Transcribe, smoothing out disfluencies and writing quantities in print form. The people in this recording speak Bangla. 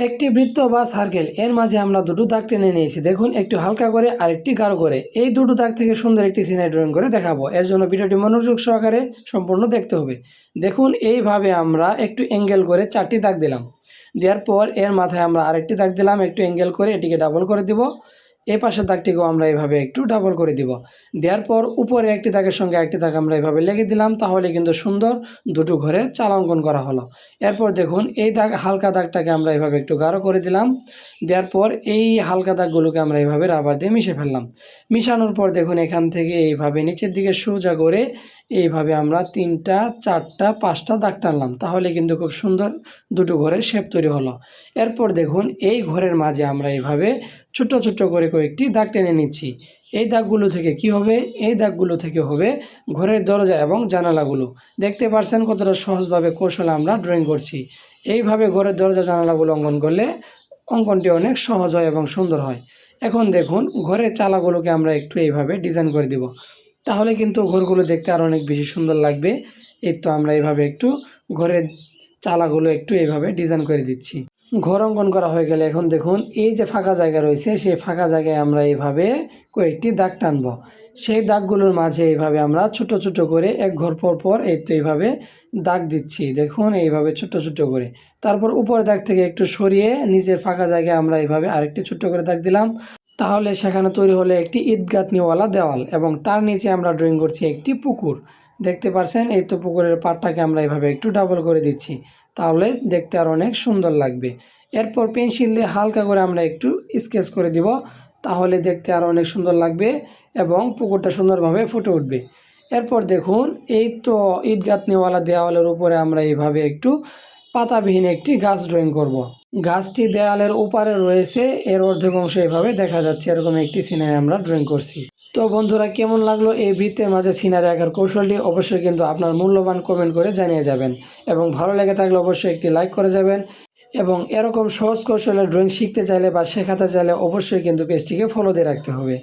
একটি বৃত্ত বা সার্কেল এর মাঝে আমরা দুটো দাগ টেনে নিয়েছি। দেখুন, একটু হালকা করে আর একটি গাঢ় করে। এই দুটো দাগ থেকে সুন্দর একটি সিনারি ড্রয়িং করে দেখাবো। এর জন্য ভিডিওটি মনোযোগ সহকারে সম্পূর্ণ দেখতে হবে। দেখুন, এইভাবে আমরা একটু অ্যাঙ্গেল করে 4টি দাগ দিলাম। দেওয়ার পর এর মাথায় আমরা আরেকটি দাগ দিলাম, একটু অ্যাঙ্গেল করে এটিকে ডাবল করে দিব। এই পাশের দাগটিকেও আমরা এইভাবে একটু ডাবল করে দিব। দেওয়ার পর উপরে একটি দাগের সঙ্গে একটি দাগ আমরা এইভাবে লেগে দিলাম। তাহলে কিন্তু সুন্দর দুটো ঘরের চাল অঙ্কন করা হলো। এরপর দেখুন, এই দাগ হালকা দাগটাকে আমরা এইভাবে একটু গাঢ় করে দিলাম। দেওয়ার পর এই হালকা দাগগুলোকে আমরা এইভাবে রাবার দিয়ে মিশে ফেললাম। মিশানোর পর দেখুন, এখান থেকে এইভাবে নিচের দিকে সোজা করে এইভাবে আমরা 3টা 4টা 5টা দাগ টানলাম। তাহলে কিন্তু খুব সুন্দর দুটো ঘরের শেপ তৈরি হলো। এরপর দেখুন, এই ঘরের মাঝে আমরা এইভাবে ছোট্ট ছোট্ট করে কয়েকটি দাগ টেনে নিচ্ছি। এই দাগগুলো থেকে কি হবে? এই দাগগুলো থেকে হবে ঘরের দরজা এবং জানালাগুলো। দেখতে পাচ্ছেন কতটা সহজভাবে কৌশলে আমরা ড্রয়িং করছি। এইভাবে ঘরের দরজা জানালাগুলো অঙ্কন করলে অঙ্কনটি অনেক সহজ হয় এবং সুন্দর হয়। এখন দেখুন, ঘরের চালাগুলোকে আমরা একটু এইভাবে ডিজাইন করে দিব। তাহলে কিন্তু ঘরগুলো দেখতে আরও অনেক বেশি সুন্দর লাগবে। এই তো আমরা এইভাবে একটু ঘরের চালাগুলো একটু এইভাবে ডিজাইন করে দিচ্ছি। ঘর অঙ্কন করা হয়ে গেলে এখন দেখুন, এই যে ফাঁকা জায়গা রয়েছে সেই ফাঁকা জায়গায় আমরা এইভাবে কয়েকটি দাগ টানব। সেই দাগগুলোর মাঝে এইভাবে আমরা ছোট ছোট করে এক ঘর পর পর এই তো এইভাবে দাগ দিচ্ছি। দেখুন, এইভাবে ছোট ছোট করে। তারপর উপরের দাগ থেকে একটু সরিয়ে নিজের ফাঁকা জায়গায় আমরা এইভাবে আরেকটি ছোট্ট করে দাগ দিলাম। তাহলে সেখানে তৈরি হলো একটি ইট গাঁথনিওয়ালা দেওয়াল এবং তার নিচে আমরা ড্রয়িং করছি একটি পুকুর। দেখতে পাচ্ছেন, এই তো পুকুরের পাড়টাকে আমরা এইভাবে একটু ডাবল করে দিচ্ছি। তাহলে দেখতে আর অনেক সুন্দর লাগবে। এরপর পেন্সিল দিয়ে হালকা করে আমরা একটু স্কেচ করে দিব। তাহলে দেখতে আর অনেক সুন্দর লাগবে এবং পুকুরটা সুন্দরভাবে ফুটে উঠবে। এরপর দেখুন, এই তো ইট গাঁথনিওয়ালা দেওয়ালের উপরে আমরা এইভাবে একটু পাতাবিহীন একটি গাছ ড্রয়িং করব। গাছটি দেয়ালের ওপারে রয়েছে, এর অর্ধেক অংশ এভাবে দেখা যাচ্ছে। এরকম একটি সিনারি আমরা ড্রয়িং করছি। তো বন্ধুরা, কেমন লাগলো এই বৃত্তের মাঝে সিনারি আঁকার কৌশলটি? অবশ্যই কিন্তু আপনার মূল্যবান কমেন্ট করে জানিয়ে যাবেন এবং ভালো লেগে থাকলে অবশ্যই একটি লাইক করে যাবেন। এবং এরকম সহজ কৌশলের ড্রয়িং শিখতে চাইলে বা শেখাতে চাইলে অবশ্যই কিন্তু পেজটিকে ফলো দিয়ে রাখতে হবে।